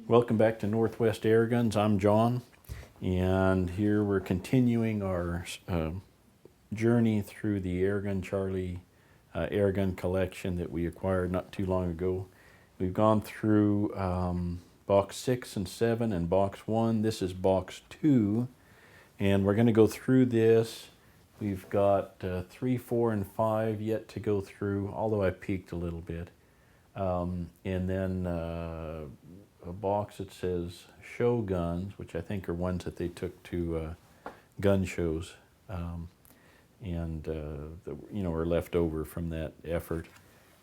Welcome back to Northwest Airguns. I'm John, and here we're continuing our journey through the Airgun Charlie airgun collection that we acquired not too long ago. We've gone through box 6 and 7 and box 1. This is box 2, and we're going to go through this. We've got 3, 4, and 5 yet to go through, although I peeked a little bit. And then a box that says show guns, which I think are ones that they took to gun shows, and are left over from that effort.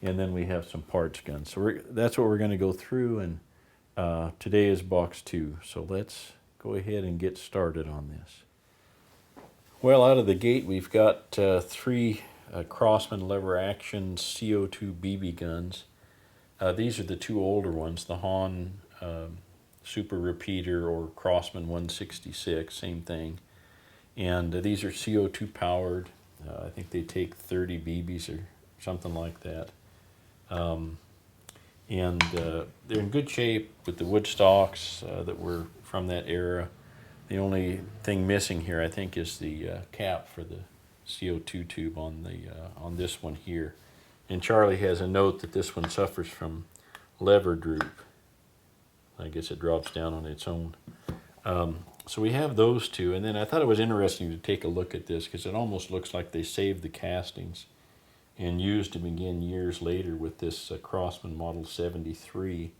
And then we have some parts guns. So that's what we're going to go through, and today is box 2. So let's go ahead and get started on this. Well, out of the gate, we've got 3 Crossman lever action CO2 BB guns. These are the 2 older ones, the Hahn Super Repeater or Crossman 166, same thing. And these are CO2 powered. I think they take 30 BBs or something like that. They're in good shape with the wood stocks that were from that era. The only thing missing here, I think, is the cap for the CO2 tube on this one here. And Charlie has a note that this one suffers from lever droop. I guess it drops down on its own. So we have those 2, and then I thought it was interesting to take a look at this because it almost looks like they saved the castings and used them again years later with this Crossman Model 73.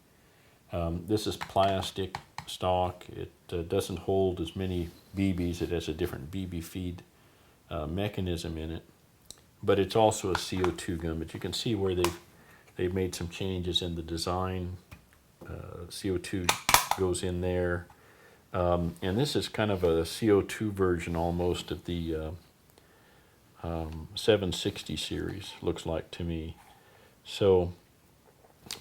This is plastic stock. It doesn't hold as many BBs. It has a different BB feed mechanism in it, but it's also a CO2 gun. But you can see where they've made some changes in the design. CO2 goes in there, and this is kind of a CO2 version almost of the 760 series, looks like to me. So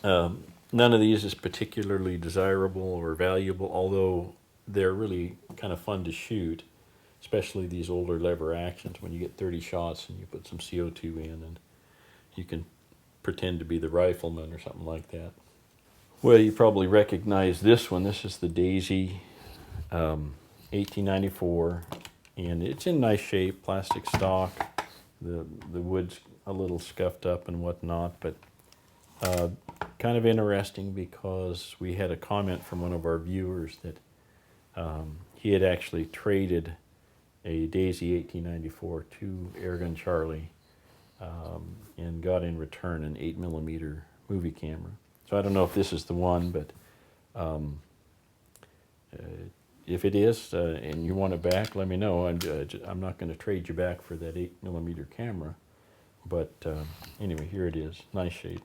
none of these is particularly desirable or valuable, although they're really kind of fun to shoot, especially these older lever actions when you get 30 shots and you put some CO2 in and you can pretend to be the rifleman or something like that. Well, you probably recognize this one. This is the Deezee 1894, and it's in nice shape, plastic stock. The wood's a little scuffed up and whatnot, but kind of interesting because we had a comment from one of our viewers that he had actually traded a Deezee 1894 to Airgun Charlie and got in return an 8mm movie camera. So I don't know if this is the one, but if it is and you want it back, let me know. I'm not going to trade you back for that 8mm camera, but anyway, here it is. Nice shape.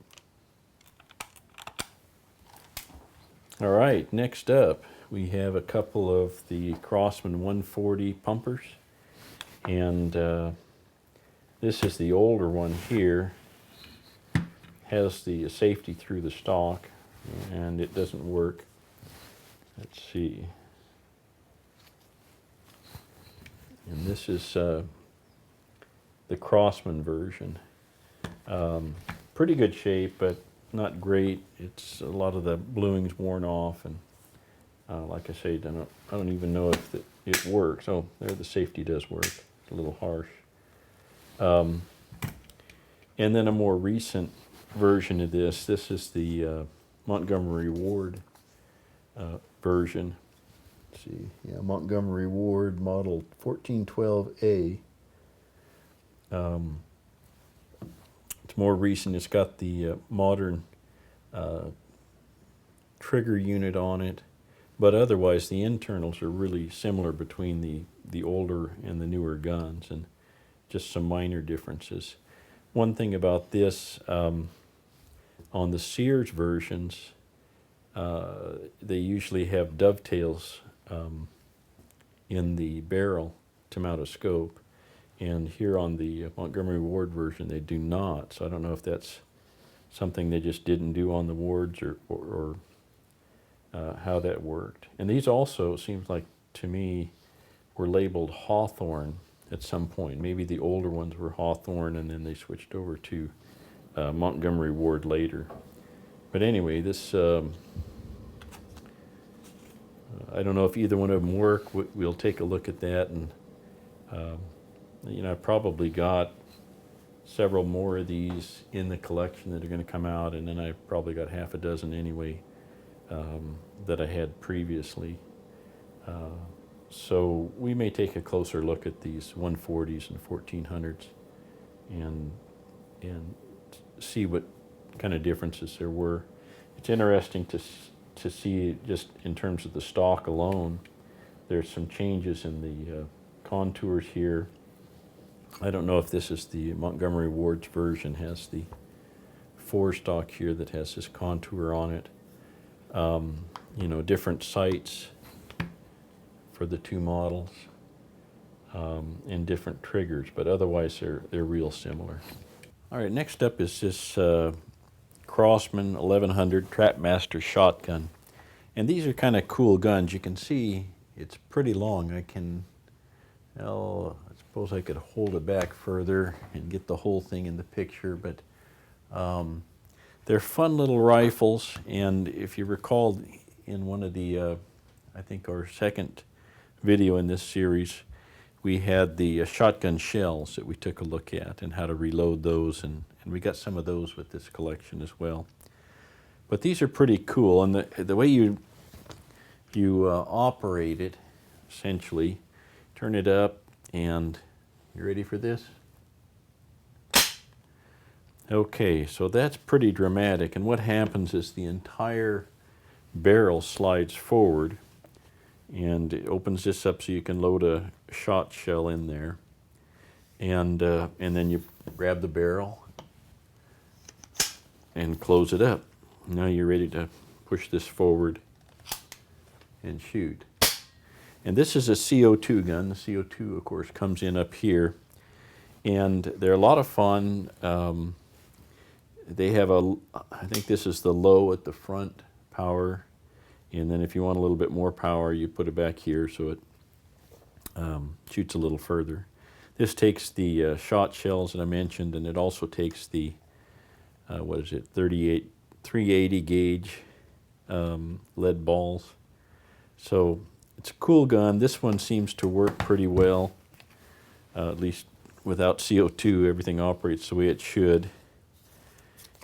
All right, next up we have a couple of the Crossman 140 pumpers, and this is the older one here. Has the safety through the stock, and it doesn't work. Let's see. And this is the Crossman version. Pretty good shape, but not great. It's a lot of the bluing's worn off, and like I say, I don't even know if it works. Oh, there, the safety does work. It's a little harsh. And then a more recent version of this is the Montgomery Ward version. Let's see, yeah, Montgomery Ward model 1412A. It's more recent. It's got the modern trigger unit on it, but otherwise the internals are really similar between the older and the newer guns, and just some minor differences. One thing about this, on the Sears versions, they usually have dovetails in the barrel to mount a scope, and here on the Montgomery Ward version they do not. So I don't know if that's something they just didn't do on the Wards or how that worked. And these also, it seems like to me, were labeled Hawthorne at some point. Maybe the older ones were Hawthorne and then they switched over to Montgomery Ward later. But anyway, this I don't know if either one of them work. We'll take a look at that, and you know, I've probably got several more of these in the collection that are going to come out, and then I've probably got half a dozen anyway that I had previously. So we may take a closer look at these 140s and 1400s and see what kind of differences there were. It's interesting to see, just in terms of the stock alone, there's some changes in the contours here. I don't know if this is the Montgomery Ward's version, has the 4 stock here that has this contour on it. You know, different sights for the 2 models, and different triggers, but otherwise they're real similar. All right, next up is this Crossman 1100 Trapmaster shotgun. And these are kind of cool guns. You can see it's pretty long. I suppose I could hold it back further and get the whole thing in the picture, but they're fun little rifles. And if you recall, in one of the, I think our second video in this series, we had the shotgun shells that we took a look at and how to reload those, and we got some of those with this collection as well. But these are pretty cool, and the way you operate it, essentially, turn it up, and you ready for this? Okay, so that's pretty dramatic, and what happens is the entire barrel slides forward, and it opens this up so you can load a shot shell in there, and then you grab the barrel and close it up. Now you're ready to push this forward and shoot. And this is a CO2 gun. The CO2, of course, comes in up here, and they're a lot of fun. They have I think this is the low at the front power, and then if you want a little bit more power, you put it back here so it shoots a little further. This takes the shot shells that I mentioned, and it also takes the, what is it, 380 gauge lead balls. So it's a cool gun. This one seems to work pretty well, at least without CO2, everything operates the way it should.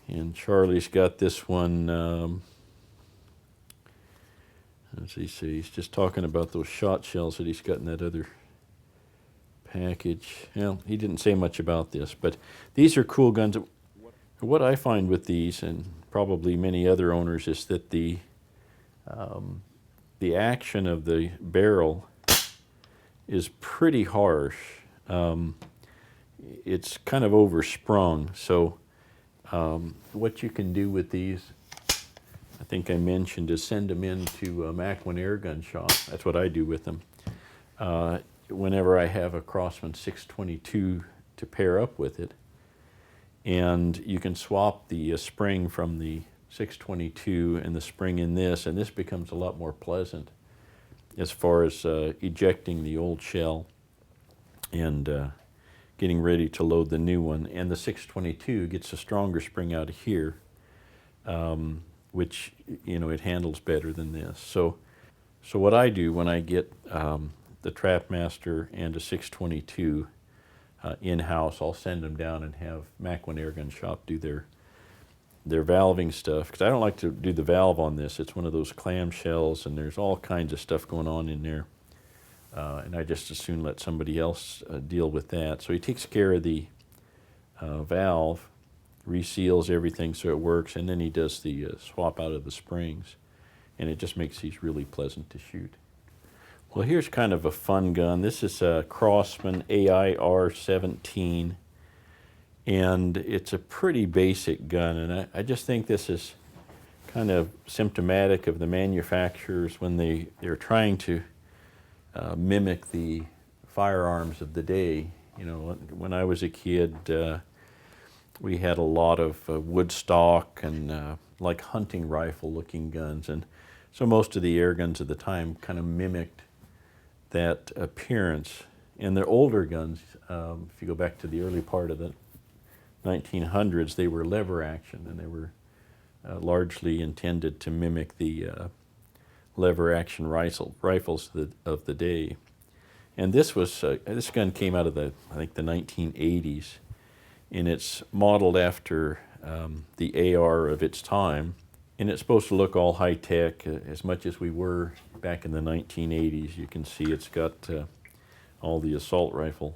And Charlie's got this one, as he says, he's just talking about those shot shells that he's got in that other package. Well, he didn't say much about this, but these are cool guns. What I find with these, and probably many other owners, is that the action of the barrel is pretty harsh. It's kind of oversprung. So what you can do with these, I think I mentioned, is send them into a Mac-1 Airgun shop. That's what I do with them. Whenever I have a Crossman 622 to pair up with it, and you can swap the spring from the 622 and the spring in this, and this becomes a lot more pleasant as far as ejecting the old shell and getting ready to load the new one. And the 622 gets a stronger spring out of here, which, you know, it handles better than this. So what I do when I get the Trapmaster and a 622 in-house, I'll send them down and have Mac-1 Airgun Shop do their valving stuff, because I don't like to do the valve on this. It's one of those clamshells, and there's all kinds of stuff going on in there, and I just as soon let somebody else deal with that. So he takes care of the valve, reseals everything so it works, and then he does the swap out of the springs, and it just makes these really pleasant to shoot. Well, here's kind of a fun gun. This is a Crossman AIR-17, and it's a pretty basic gun, and I just think this is kind of symptomatic of the manufacturers when they're trying to mimic the firearms of the day. You know, when I was a kid, we had a lot of wood stock and like hunting rifle looking guns, and so most of the air guns at the time kind of mimicked that appearance. And they're older guns. If you go back to the early part of the 1900s, they were lever action, and they were largely intended to mimic the lever action rifles of the day. And this gun came out of I think the 1980s, and it's modeled after the AR of its time, and it's supposed to look all high-tech, as much as we were back in the 1980s. You can see it's got all the assault rifle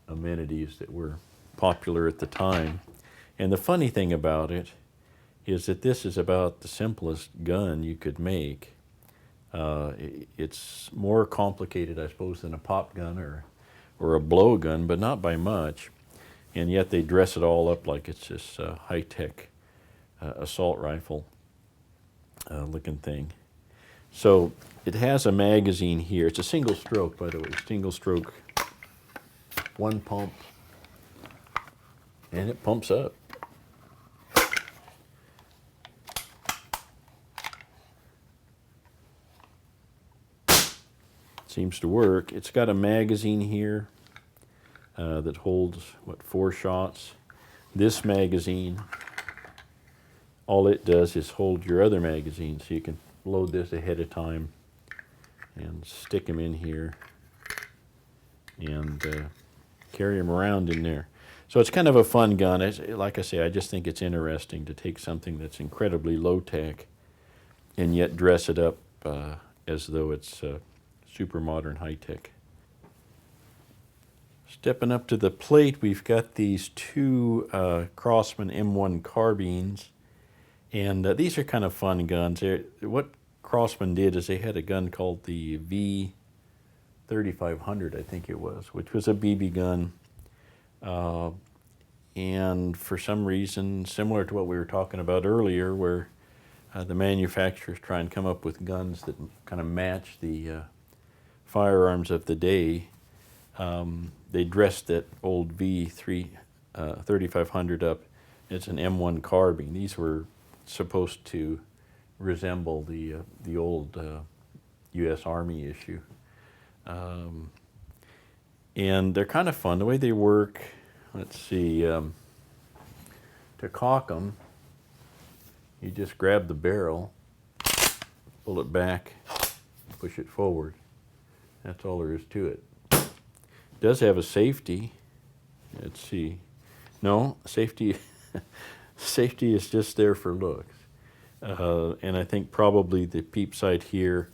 amenities that were popular at the time. And the funny thing about it is that this is about the simplest gun you could make. It's more complicated, I suppose, than a pop gun or a blow gun, but not by much. And yet they dress it all up like it's this high-tech assault rifle looking thing. So it has a magazine here. It's a single stroke, by the way, single stroke, one pump, and it pumps up. Seems to work. It's got a magazine here that holds, 4 shots. This magazine, all it does is hold your other magazine, so you can load this ahead of time and stick them in here and carry them around in there. So it's kind of a fun gun. Like I say, I just think it's interesting to take something that's incredibly low-tech and yet dress it up as though it's super modern high-tech. Stepping up to the plate, we've got these 2 Crossman M1 Carbines, and these are kind of fun guns. What Crossman did is they had a gun called the V3500, I think it was, which was a BB gun, and for some reason, similar to what we were talking about earlier, where the manufacturers try and come up with guns that kind of match the firearms of the day, they dressed that old V3500 up. It's an M1 carbine. These were supposed to resemble the old U.S. Army issue, and they're kind of fun. The way they work, let's see, to cock them, you just grab the barrel, pull it back, push it forward. That's all there is to it. It does have a safety. Let's see. No, safety safety is just there for looks. And I think probably the peep sight here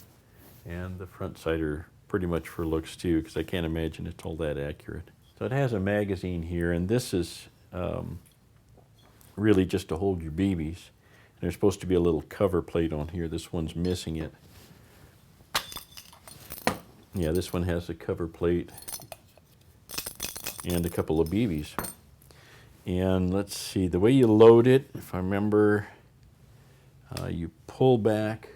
and the front sight are pretty much for looks too, because I can't imagine it's all that accurate. So it has a magazine here, and this is really just to hold your BBs. And there's supposed to be a little cover plate on here. This one's missing it. Yeah, this one has a cover plate and a couple of BBs. And let's see, the way you load it, if I remember, you pull back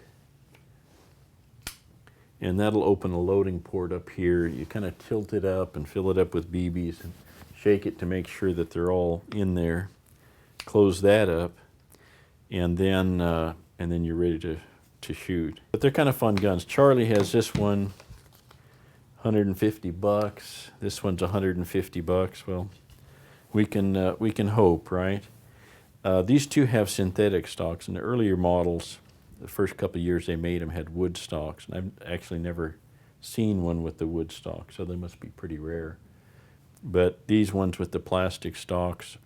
and that'll open a loading port up here. You kind of tilt it up and fill it up with BBs and shake it to make sure that they're all in there. Close that up, and then you're ready to shoot. But they're kind of fun guns. Charlie has this one, $150. This one's $150. Well, we can hope, right? These 2 have synthetic stocks. In the earlier models, the first couple of years they made them had wood stocks, and I've actually never seen one with the wood stock, so they must be pretty rare. But these ones with the plastic stocks,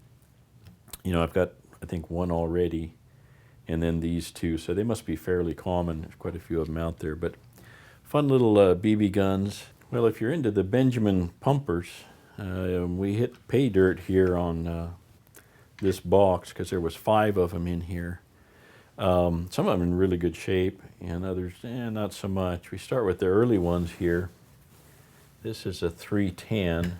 you know, I've got, I think, one already, and then these 2, so they must be fairly common. There's quite a few of them out there, but fun little BB guns. Well, if you're into the Benjamin pumpers, we hit pay dirt here on this box because there was 5 of them in here. Some of them in really good shape, and others, not so much. We start with the early ones here. This is a 310.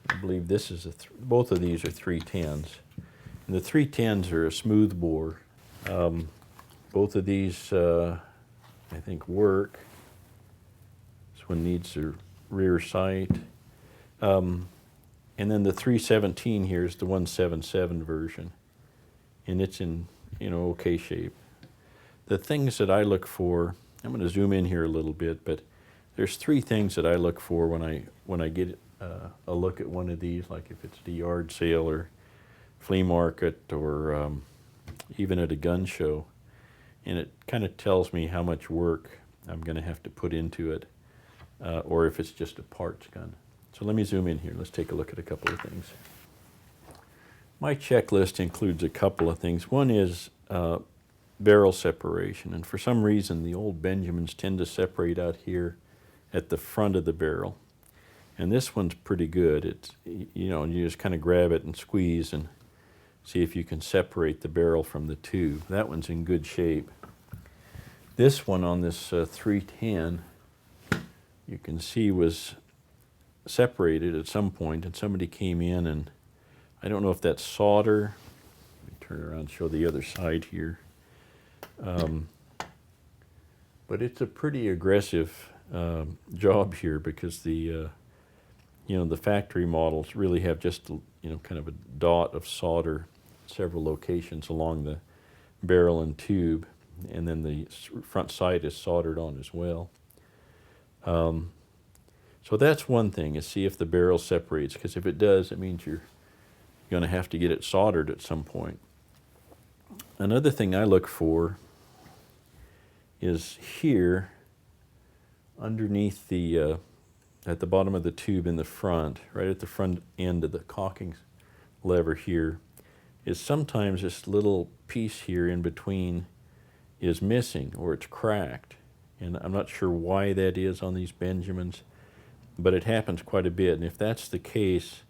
I believe this is both of these are 310s. And the 310s are a smooth bore. Both of these, I think, work. This one needs a rear sight. And then the 317 here is the 177 version. And it's in, okay shape. The things that I look for, I'm going to zoom in here a little bit, but there's 3 things that I look for when I get a look at one of these, like if it's at a yard sale or flea market or even at a gun show. and it kind of tells me how much work I'm going to have to put into it, or if it's just a parts gun. So let me zoom in here. Let's take a look at a couple of things. My checklist includes a couple of things. One is barrel separation, and for some reason the old Benjamins tend to separate out here at the front of the barrel, and this one's pretty good. It's, you know, you just kind of grab it and squeeze and see if you can separate the barrel from the tube. That one's in good shape. This one on this 310, you can see was separated at some point, and somebody came in, and I don't know if that's solder. Let me turn around and show the other side here. But it's a pretty aggressive job here, because the you know, the factory models really have just, you know, kind of a dot of solder several locations along the barrel and tube, and then the front sight is soldered on as well. So that's one thing, is see if the barrel separates, because if it does, it means you're going to have to get it soldered at some point. Another thing I look for is here underneath the at the bottom of the tube in the front, right at the front end of the cocking lever here, is sometimes this little piece here in between is missing, or it's cracked. And I'm not sure why that is on these Benjamins, but it happens quite a bit. And if that's the case,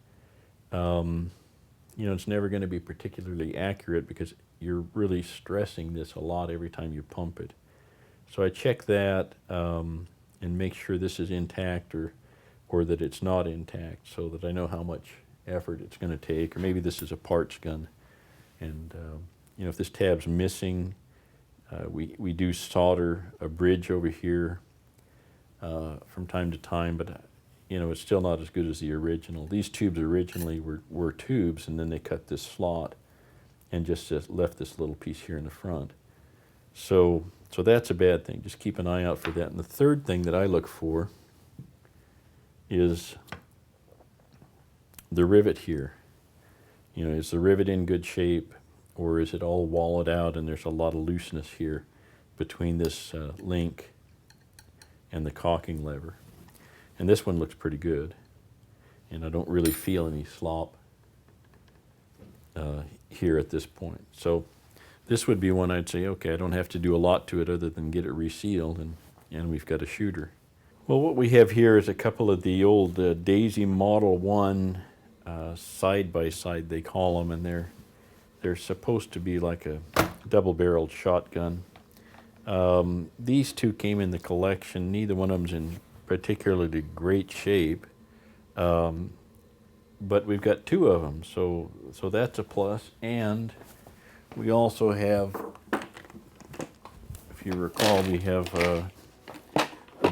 you know, it's never going to be particularly accurate, because you're really stressing this a lot every time you pump it. So I check that and make sure this is intact, or that it's not intact, so that I know how much effort it's going to take. Or maybe this is a parts gun, and you know, if this tab's missing, we do solder a bridge over here from time to time, but you know, it's still not as good as the original. These tubes originally were tubes, and then they cut this slot and just left this little piece here in the front. So that's a bad thing. Just keep an eye out for that. And the third thing that I look for is the rivet here. You know, is the rivet in good shape, or is it all wallowed out and there's a lot of looseness here between this link and the cocking lever? And this one looks pretty good, and I don't really feel any slop here at this point. So this would be one I'd say, okay, I don't have to do a lot to it other than get it resealed, and we've got a shooter. Well, what we have here is a couple of the old Deezee Model 1 side-by-side, they call them, and they're supposed to be like a double-barreled shotgun. These two came in the collection. Neither one of them's in particularly great shape, but we've got two of them, so that's a plus. And we also have, if you recall, we have a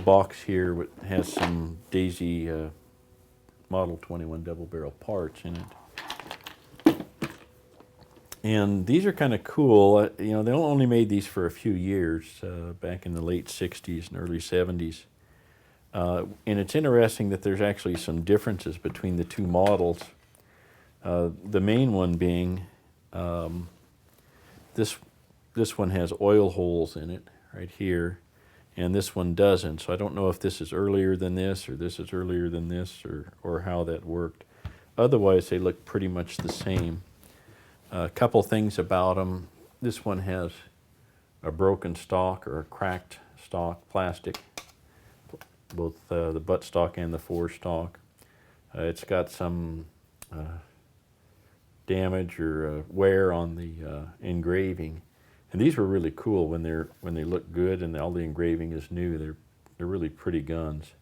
box here that has some Deezee Model 21 double-barrel parts in it. And these are kind of cool. You know, they only made these for a few years, back in the late 60s and early 70s. And it's interesting that there's actually some differences between the two models. The main one being this one has oil holes in it right here, and this one doesn't. So I don't know if this is earlier than this, or this is earlier than this, or how that worked. Otherwise, they look pretty much the same. A couple things about them. This one has a broken stock, or a cracked stock plastic, both the buttstock and the forestock. It's got some damage or wear on the engraving, and these were really cool when they look good and all the engraving is new. They're really pretty guns.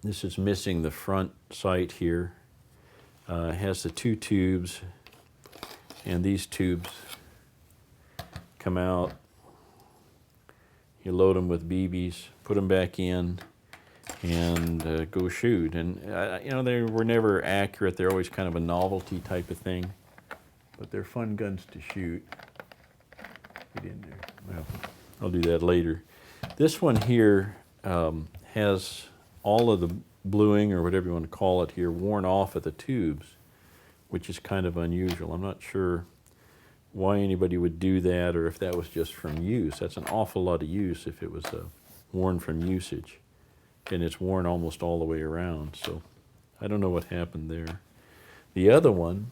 This is missing the front sight here. It has the two tubes, and these tubes come out. You load them with BBs, put them back in, and go shoot. And you know, they were never accurate. They're always kind of a novelty type of thing, but they're fun guns to shoot. Get in there. Well, I'll do that later. This one here has all of the bluing, or whatever you want to call it here, worn off of the tubes, which is kind of unusual. I'm not sure why anybody would do that, or if that was just from use. That's an awful lot of use if it was worn from usage. And it's worn almost all the way around, so I don't know what happened there. The other one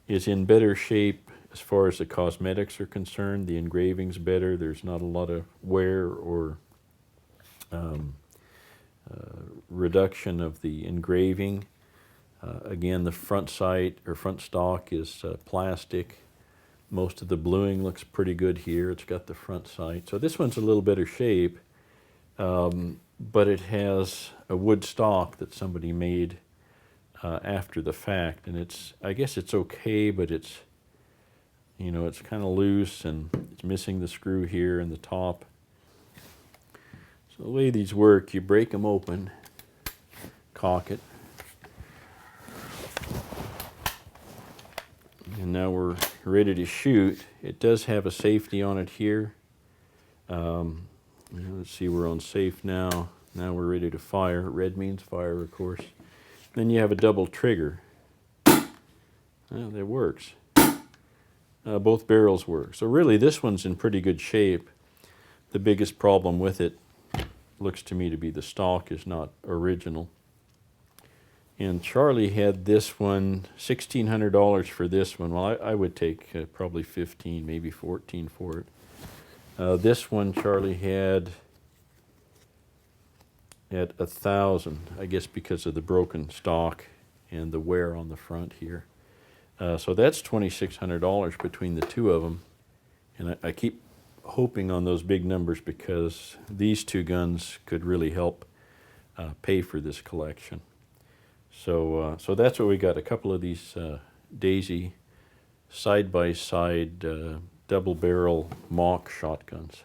is in better shape as far as the cosmetics are concerned. The engraving's better. There's not a lot of wear or reduction of the engraving. Again, the front sight or front stock is plastic. Most of the bluing looks pretty good here. It's got the front sight. So this one's a little better shape, but it has a wood stock that somebody made after the fact, and I guess it's okay, but it's, you know, it's kind of loose and it's missing the screw here in the top. So the way these work, you break them open, cock it, and now we're ready to shoot. It does have a safety on it here. Let's see, we're on safe now. Now we're ready to fire. Red means fire, of course. Then you have a double trigger. Well, that works. Both barrels work. So really, this one's in pretty good shape. The biggest problem with it looks to me to be the stock is not original. And Charlie had this one, $1,600 for this one. Well, I would take probably 15, maybe 14 for it. This one Charlie had at 1,000, I guess because of the broken stock and the wear on the front here. So that's $2,600 between the two of them. And I keep hoping on those big numbers because these two guns could really help pay for this collection. So that's what we got, a couple of these Deezee side-by-side double-barrel mock shotguns.